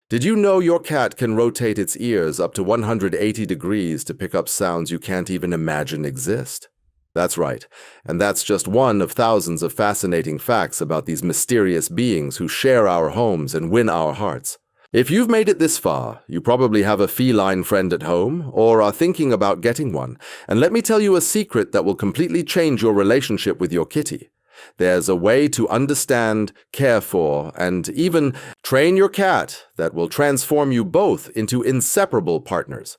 Did you know your cat can rotate its ears up to 180 degrees to pick up sounds you can't even imagine exist? That's right, and that's just one of thousands of fascinating facts about these mysterious beings who share our homes and win our hearts. If you've made it this far, you probably have a feline friend at home or are thinking about getting one, and let me tell you a secret that will completely change your relationship with your kitty. There's a way to understand, care for, and even train your cat that will transform you both into inseparable partners.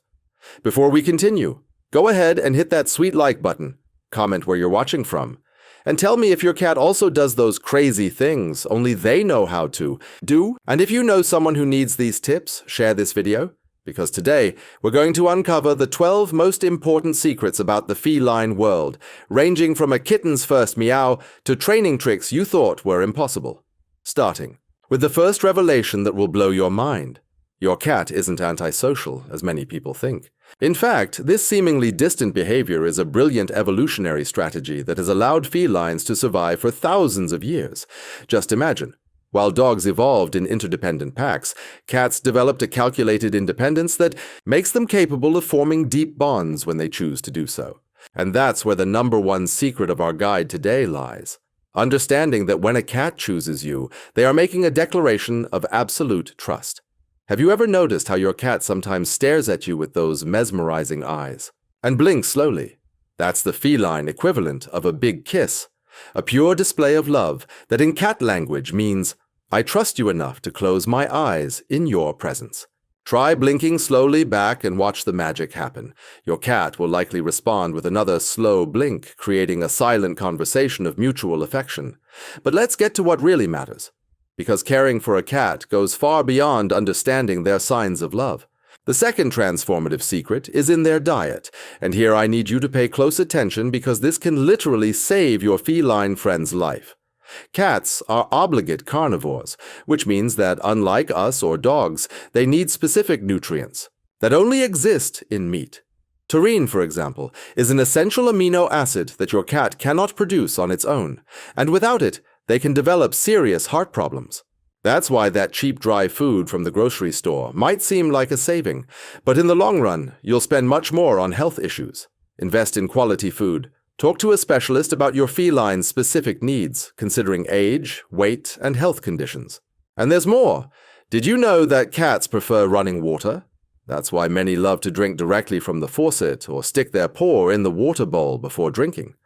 Before we continue, go ahead and hit that sweet like button, comment where you're watching from, and tell me if your cat also does those crazy things only they know how to do. And if you know someone who needs these tips, share this video, because today we're going to uncover the 12 most important secrets about the feline world, ranging from a kitten's first meow to training tricks you thought were impossible. Starting with the first revelation that will blow your mind. Your cat isn't antisocial, as many people think. In fact, this seemingly distant behavior is a brilliant evolutionary strategy that has allowed felines to survive for thousands of years. Just imagine. While dogs evolved in interdependent packs, cats developed a calculated independence that makes them capable of forming deep bonds when they choose to do so. And that's where the number one secret of our guide today lies. Understanding that when a cat chooses you, they are making a declaration of absolute trust. Have you ever noticed how your cat sometimes stares at you with those mesmerizing eyes and blinks slowly? That's the feline equivalent of a big kiss, a pure display of love that in cat language means, I trust you enough to close my eyes in your presence. Try blinking slowly back and watch the magic happen. Your cat will likely respond with another slow blink, creating a silent conversation of mutual affection. But let's get to what really matters. Because caring for a cat goes far beyond understanding their signs of love. The second transformative secret is in their diet, and here I need you to pay close attention because this can literally save your feline friend's life. Cats are obligate carnivores, which means that unlike us or dogs, they need specific nutrients that only exist in meat. Taurine, for example, is an essential amino acid that your cat cannot produce on its own, and without it, they can develop serious heart problems. That's why that cheap dry food from the grocery store might seem like a saving, but in the long run, you'll spend much more on health issues. Invest in quality food. Talk to a specialist about your feline's specific needs, considering age, weight, and health conditions. And there's more. Did you know that cats prefer running water? That's why many love to drink directly from the faucet or stick their paw in the water bowl before drinking.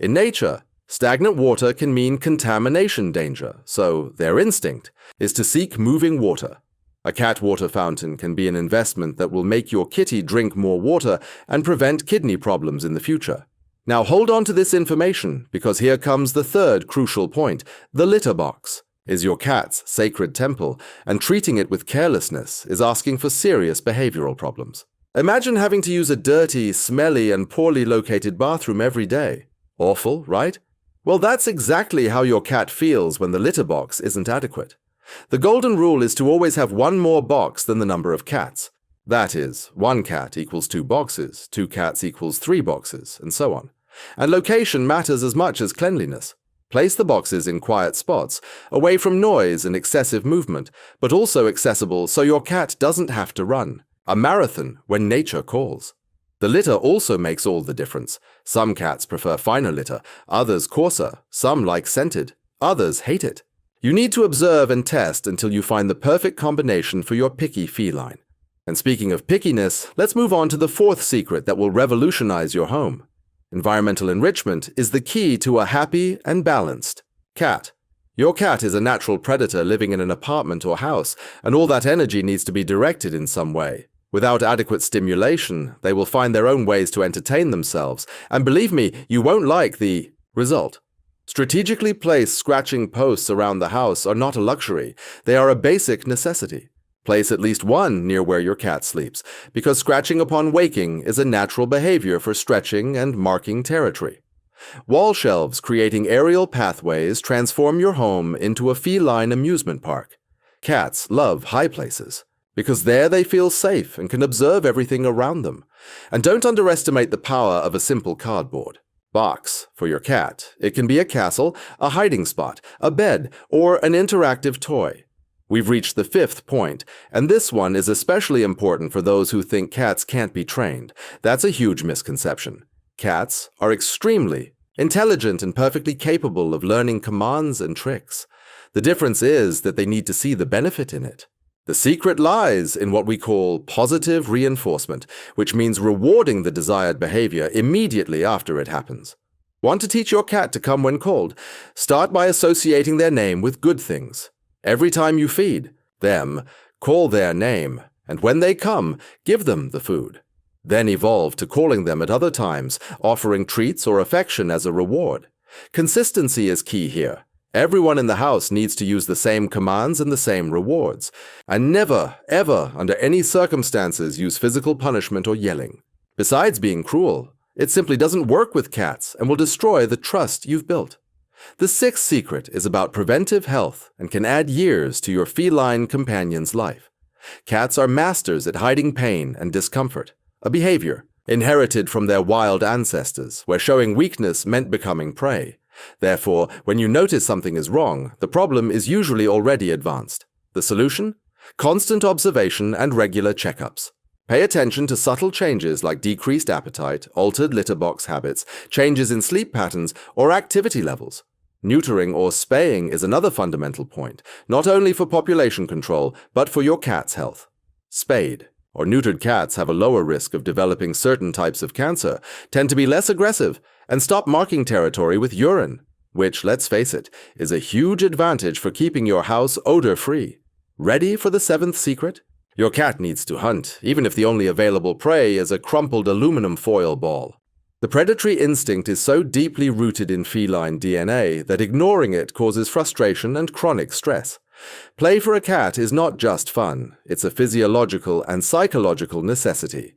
In nature, stagnant water can mean contamination danger, so their instinct is to seek moving water. A cat water fountain can be an investment that will make your kitty drink more water and prevent kidney problems in the future. Now hold on to this information, because here comes the third crucial point. The litter box is your cat's sacred temple, and treating it with carelessness is asking for serious behavioral problems. Imagine having to use a dirty, smelly, and poorly located bathroom every day. Awful, right? Well, that's exactly how your cat feels when the litter box isn't adequate. The golden rule is to always have one more box than the number of cats. That is, one cat equals 2 boxes, 2 cats equals 3 boxes, and so on. And location matters as much as cleanliness. Place the boxes in quiet spots, away from noise and excessive movement, but also accessible so your cat doesn't have to run. A marathon when nature calls. The litter also makes all the difference. Some cats prefer finer litter, others coarser, some like scented, others hate it. You need to observe and test until you find the perfect combination for your picky feline. And speaking of pickiness, let's move on to the fourth secret that will revolutionize your home. Environmental enrichment is the key to a happy and balanced cat. Your cat is a natural predator living in an apartment or house, and all that energy needs to be directed in some way. Without adequate stimulation, they will find their own ways to entertain themselves, and believe me, you won't like the result. Strategically placed scratching posts around the house are not a luxury, they are a basic necessity. Place at least one near where your cat sleeps, because scratching upon waking is a natural behavior for stretching and marking territory. Wall shelves creating aerial pathways transform your home into a feline amusement park. Cats love high places, because there they feel safe and can observe everything around them. And don't underestimate the power of a simple cardboard box for your cat. It can be a castle, a hiding spot, a bed, or an interactive toy. We've reached the fifth point, and this one is especially important for those who think cats can't be trained. That's a huge misconception. Cats are extremely intelligent and perfectly capable of learning commands and tricks. The difference is that they need to see the benefit in it. The secret lies in what we call positive reinforcement, which means rewarding the desired behavior immediately after it happens. Want to teach your cat to come when called? Start by associating their name with good things. Every time you feed them, call their name, and when they come, give them the food. Then evolve to calling them at other times, offering treats or affection as a reward. Consistency is key here. Everyone in the house needs to use the same commands and the same rewards. And never, ever, under any circumstances, use physical punishment or yelling. Besides being cruel, it simply doesn't work with cats and will destroy the trust you've built. The sixth secret is about preventive health and can add years to your feline companion's life. Cats are masters at hiding pain and discomfort, a behavior inherited from their wild ancestors, where showing weakness meant becoming prey. Therefore, when you notice something is wrong, the problem is usually already advanced. The solution? Constant observation and regular checkups. Pay attention to subtle changes like decreased appetite, altered litter box habits, changes in sleep patterns, or activity levels. Neutering or spaying is another fundamental point, not only for population control, but for your cat's health. Spayed or neutered cats have a lower risk of developing certain types of cancer, tend to be less aggressive, and stop marking territory with urine, which, let's face it, is a huge advantage for keeping your house odor-free. Ready for the seventh secret? Your cat needs to hunt, even if the only available prey is a crumpled aluminum foil ball. The predatory instinct is so deeply rooted in feline DNA that ignoring it causes frustration and chronic stress. Play for a cat is not just fun, it's a physiological and psychological necessity.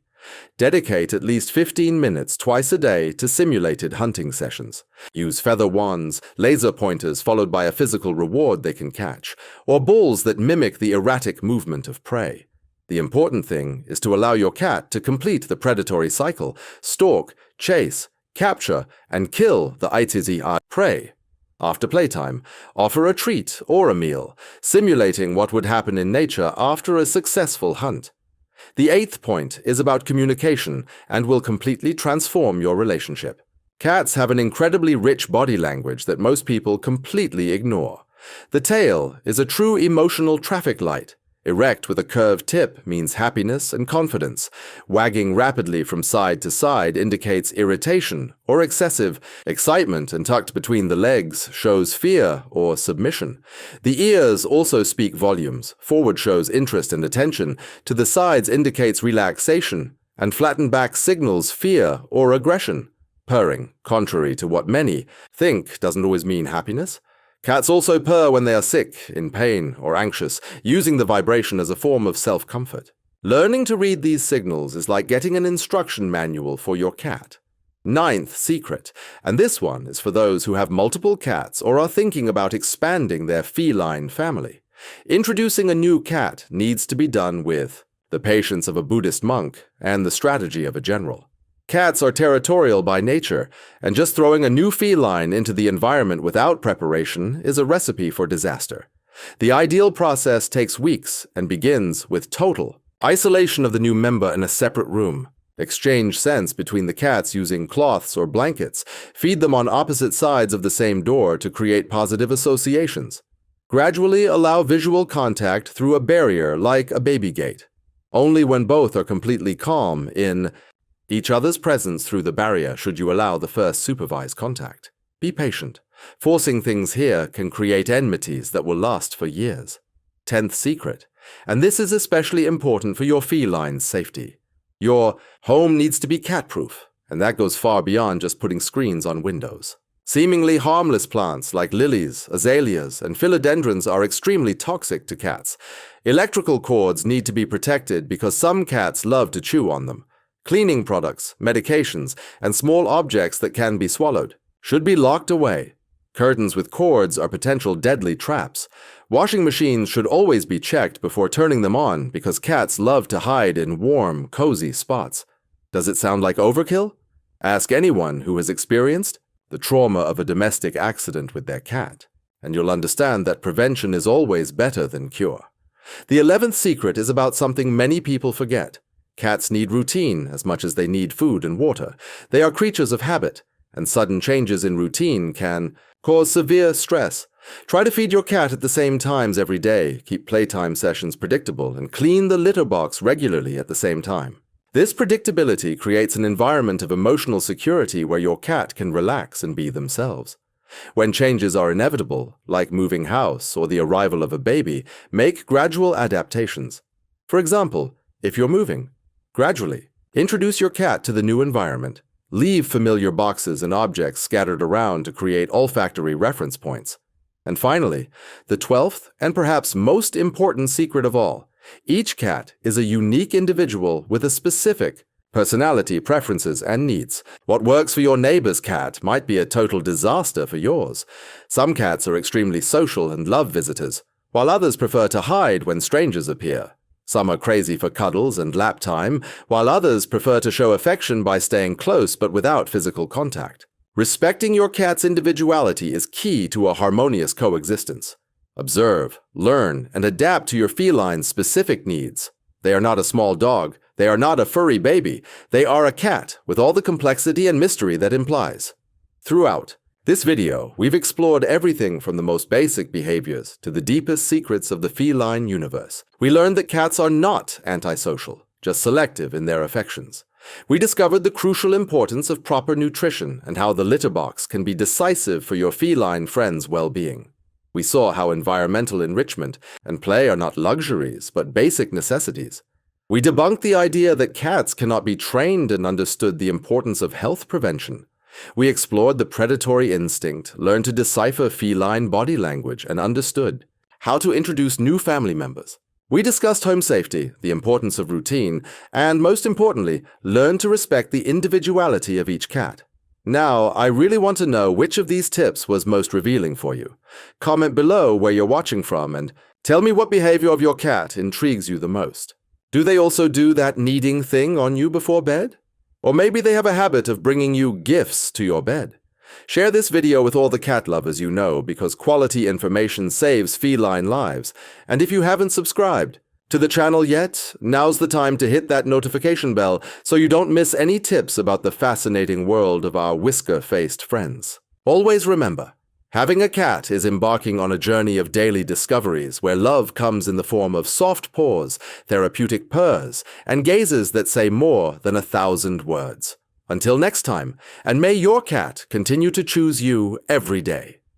Dedicate at least 15 minutes twice a day to simulated hunting sessions. Use feather wands, laser pointers followed by a physical reward they can catch, or balls that mimic the erratic movement of prey. The important thing is to allow your cat to complete the predatory cycle, stalk, chase, capture, and kill the ITZI prey. After playtime, offer a treat or a meal, simulating what would happen in nature after a successful hunt. The eighth point is about communication and will completely transform your relationship. Cats have an incredibly rich body language that most people completely ignore. The tail is a true emotional traffic light. Erect with a curved tip means happiness and confidence. Wagging rapidly from side to side indicates irritation or excessive excitement, and tucked between the legs shows fear or submission. The ears also speak volumes. Forward shows interest and attention. To the sides indicates relaxation, and flattened back signals fear or aggression. Purring, contrary to what many think, doesn't always mean happiness. Cats also purr when they are sick, in pain, or anxious, using the vibration as a form of self-comfort. Learning to read these signals is like getting an instruction manual for your cat. Ninth secret, and this one is for those who have multiple cats or are thinking about expanding their feline family. Introducing a new cat needs to be done with the patience of a Buddhist monk and the strategy of a general. Cats are territorial by nature, and just throwing a new feline into the environment without preparation is a recipe for disaster. The ideal process takes weeks and begins with total isolation of the new member in a separate room. Exchange scents between the cats using cloths or blankets. Feed them on opposite sides of the same door to create positive associations. Gradually allow visual contact through a barrier like a baby gate. Only when both are completely calm in each other's presence through the barrier should you allow the first supervised contact. Be patient. Forcing things here can create enmities that will last for years. 10th secret, and this is especially important for your feline's safety. Your home needs to be cat-proof, and that goes far beyond just putting screens on windows. Seemingly harmless plants like lilies, azaleas, and philodendrons are extremely toxic to cats. Electrical cords need to be protected because some cats love to chew on them. Cleaning products, medications, and small objects that can be swallowed should be locked away. Curtains with cords are potential deadly traps. Washing machines should always be checked before turning them on because cats love to hide in warm, cozy spots. Does it sound like overkill? Ask anyone who has experienced the trauma of a domestic accident with their cat. and you'll understand that prevention is always better than cure. The 11th secret is about something many people forget. Cats need routine as much as they need food and water. They are creatures of habit, and sudden changes in routine can cause severe stress. Try to feed your cat at the same times every day, keep playtime sessions predictable, and clean the litter box regularly at the same time. This predictability creates an environment of emotional security where your cat can relax and be themselves. When changes are inevitable, like moving house or the arrival of a baby, make gradual adaptations. For example, if you're moving, gradually introduce your cat to the new environment. Leave familiar boxes and objects scattered around to create olfactory reference points. And finally, the 12th and perhaps most important secret of all, each cat is a unique individual with a specific personality, preferences, and needs. What works for your neighbor's cat might be a total disaster for yours. Some cats are extremely social and love visitors, while others prefer to hide when strangers appear. Some are crazy for cuddles and lap time, while others prefer to show affection by staying close but without physical contact. Respecting your cat's individuality is key to a harmonious coexistence. Observe, learn, and adapt to your feline's specific needs. They are not a small dog. They are not a furry baby. They are a cat with all the complexity and mystery that implies. Throughout this video, we've explored everything from the most basic behaviors to the deepest secrets of the feline universe. We learned that cats are not antisocial, just selective in their affections. We discovered the crucial importance of proper nutrition and how the litter box can be decisive for your feline friend's well-being. We saw how environmental enrichment and play are not luxuries, but basic necessities. We debunked the idea that cats cannot be trained and understood the importance of health prevention. We explored the predatory instinct, learned to decipher feline body language, and understood how to introduce new family members. We discussed home safety, the importance of routine, and most importantly, learned to respect the individuality of each cat. Now, I really want to know which of these tips was most revealing for you. Comment below where you're watching from and tell me what behavior of your cat intrigues you the most. Do they also do that kneading thing on you before bed? Or maybe they have a habit of bringing you gifts to your bed. Share this video with all the cat lovers you know because quality information saves feline lives. And if you haven't subscribed to the channel yet, now's the time to hit that notification bell so you don't miss any tips about the fascinating world of our whisker-faced friends. Always remember, having a cat is embarking on a journey of daily discoveries where love comes in the form of soft paws, therapeutic purrs, and gazes that say more than 1,000 words. Until next time, and may your cat continue to choose you every day.